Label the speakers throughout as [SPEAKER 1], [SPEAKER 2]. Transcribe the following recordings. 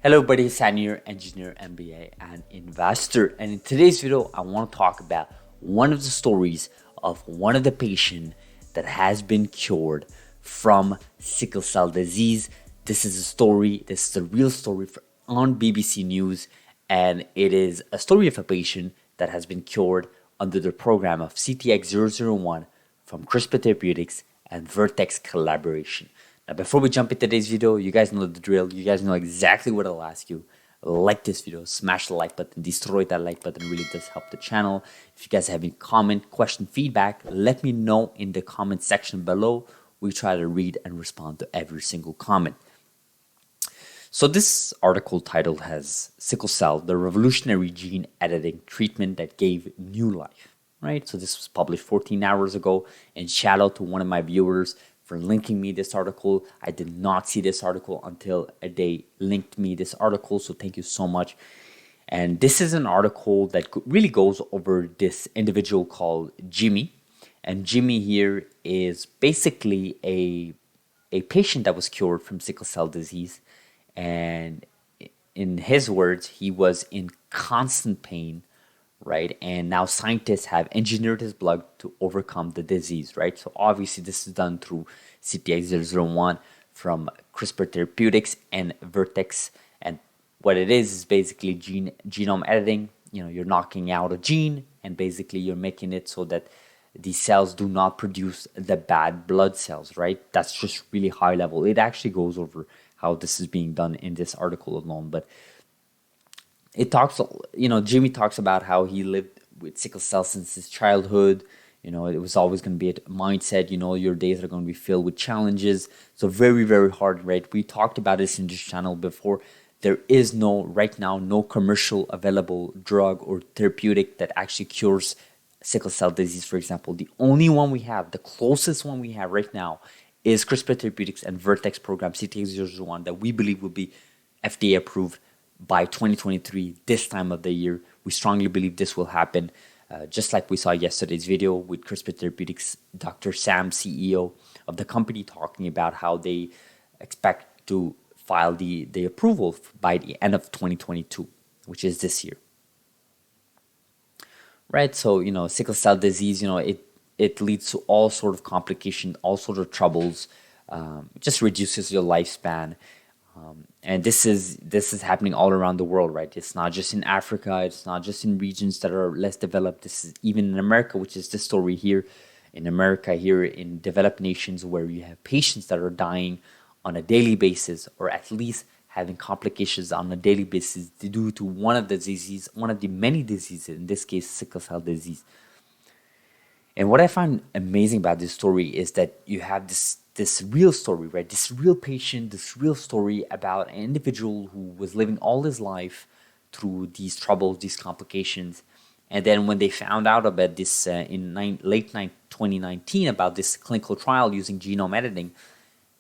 [SPEAKER 1] Hello buddy, San here, engineer, MBA, and investor. And in today's video, I want to talk about one of the stories of one of the patient that has been cured from sickle cell disease. This is a real story on BBC News, and it is a story of a patient that has been cured under the program of CTX001 from CRISPR Therapeutics and Vertex collaboration. Now, before we jump into today's video, you guys know the drill. You guys know exactly what I'll ask you. Like this video, smash the like button, destroy that like button, really does help the channel. If you guys have any comment, question, feedback, let me know in the comment section below. We try to read and respond to every single comment. So this article title has Sickle Cell, the revolutionary gene editing treatment that gave new life, right? So this was published 14 hours ago, and shout out to one of my viewers for linking me this article. I did not see this article until they linked me this article, so thank you so much. And this is an article that really goes over this individual called Jimi. And Jimi here is basically a patient that was cured from sickle cell disease. And in his words, he was in constant pain, right? And now scientists have engineered his blood to overcome the disease, right? So obviously this is done through CTX001 from CRISPR Therapeutics and Vertex. And what it is basically genome editing. You know, you're knocking out a gene and basically you're making it so that these cells do not produce the bad blood cells, right? That's just really high level. It actually goes over how this is being done in this article alone, but it talks, Jimi talks about how he lived with sickle cell since his childhood. You know, it was always going to be a mindset, your days are going to be filled with challenges. So very, very hard, right? We talked about this in this channel before. There is right now, no commercial available drug or therapeutic that actually cures sickle cell disease, for example. The only one we have, the closest one we have right now is CRISPR Therapeutics and Vertex program CTX001 that we believe will be FDA approved by 2023, this time of the year. We strongly believe this will happen, just like we saw yesterday's video with CRISPR Therapeutics, Dr. Sam, CEO of the company, talking about how they expect to file the approval by the end of 2022, which is this year. Right, so, sickle cell disease, it leads to all sort of complications, all sort of troubles, it just reduces your lifespan. And this is happening all around the world, right? It's not just in Africa. It's not just in regions that are less developed. This is even in America, which is the story here. In America, here in developed nations where you have patients that are dying on a daily basis, or at least having complications on a daily basis due to one of the many diseases, in this case, sickle cell disease. And what I find amazing about this story is that you have this real story, right? This real patient, this real story about an individual who was living all his life through these troubles, these complications. And then when they found out about this in late 2019, about this clinical trial using genome editing,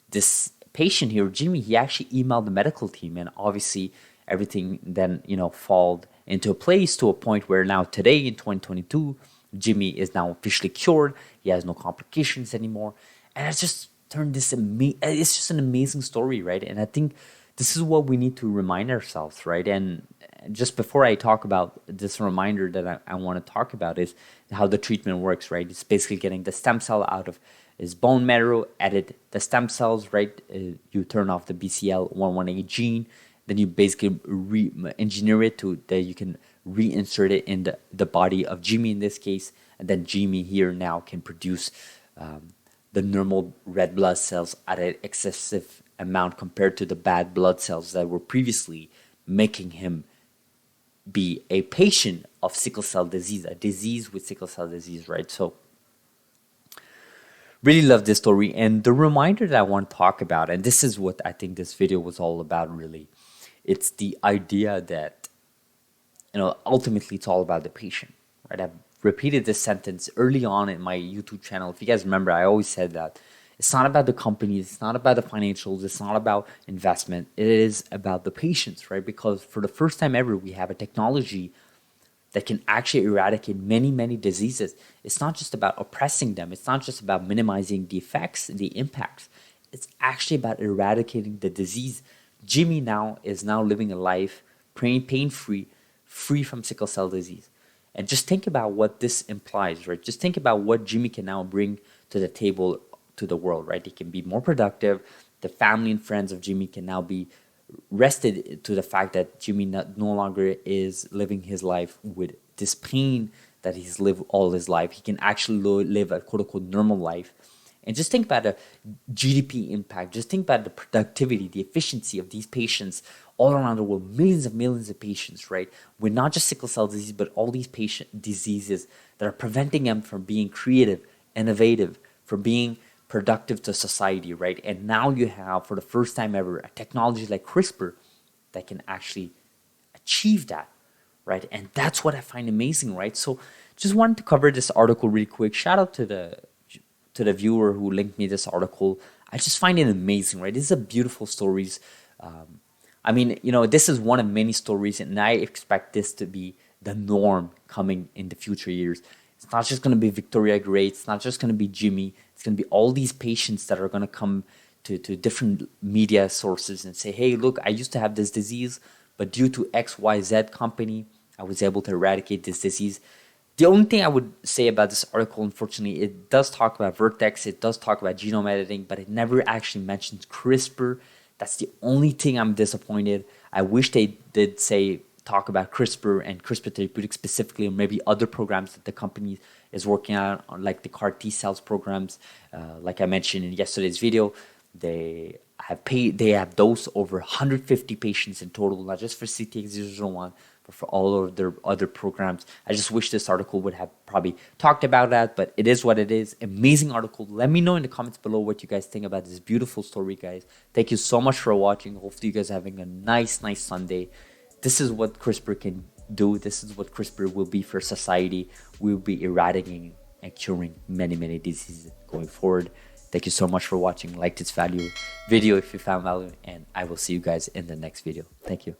[SPEAKER 1] this patient here, Jimi, he actually emailed the medical team, and obviously everything then, fell into place to a point where now today in 2022, Jimi is now officially cured. He has no complications anymore. And it's just turned it's just an amazing story, right? And I think this is what we need to remind ourselves, right? And just before I talk about this reminder that I want to talk about is how the treatment works, right? It's basically getting the stem cell out of his bone marrow, edit the stem cells, right? You turn off the BCL118 gene, then you basically re-engineer it to that you can reinsert it in the body of Jimi in this case, and then Jimi here now can produce the normal red blood cells at an excessive amount compared to the bad blood cells that were previously making him be a patient of sickle cell disease, a disease with sickle cell disease, right? So really love this story, and the reminder that I want to talk about, and this is what I think this video was all about really, it's the idea that, ultimately it's all about the patient, right? I've repeated this sentence early on in my YouTube channel. If you guys remember, I always said that it's not about the companies, it's not about the financials, it's not about investment, it is about the patients, right? Because for the first time ever, we have a technology that can actually eradicate many, many diseases. It's not just about oppressing them. It's not just about minimizing the effects, the impacts. It's actually about eradicating the disease Jimi now is now living a life pain-free, free from sickle cell disease. And just think about what this implies, right? Just think about what Jimi can now bring to the table to the world, right? He can be more productive. The family and friends of Jimi can now be rested to the fact that Jimi no longer is living his life with this pain that he's lived all his life. He can actually live a quote unquote normal life. And just think about the GDP impact. Just think about the productivity, the efficiency of these patients all around the world. Millions of patients, right? With not just sickle cell disease, but all these patient diseases that are preventing them from being creative, innovative, from being productive to society, right? And now you have, for the first time ever, a technology like CRISPR that can actually achieve that, right? And that's what I find amazing, right? So just wanted to cover this article really quick. Shout out to the viewer who linked me this article. I just find it amazing, right? This is a beautiful stories. I mean, this is one of many stories, and I expect this to be the norm coming in the future years. It's not just going to be Victoria Gray. It's not just going to be Jimi. It's going to be all these patients that are going to come to different media sources and say, hey, look, I used to have this disease, but due to XYZ company, I was able to eradicate this disease. The only thing I would say about this article, unfortunately, it does talk about Vertex, it does talk about genome editing, but it never actually mentions CRISPR. That's the only thing I'm disappointed. I wish they did talk about CRISPR and CRISPR Therapeutics specifically, or maybe other programs that the company is working on like the CAR T cells programs. Like I mentioned in yesterday's video, they have dosed over 150 patients in total, not just for CTX001, but for all of their other programs. I just wish this article would have probably talked about that, but it is what it is. Amazing article. Let me know in the comments below what you guys think about this beautiful story, guys. Thank you so much for watching. Hopefully you guys are having a nice Sunday. This is what CRISPR can do. This is what CRISPR will be for society. We'll be eradicating and curing many diseases going forward. Thank you so much for watching. Like this video if you found value, and I will see you guys in the next video. Thank you.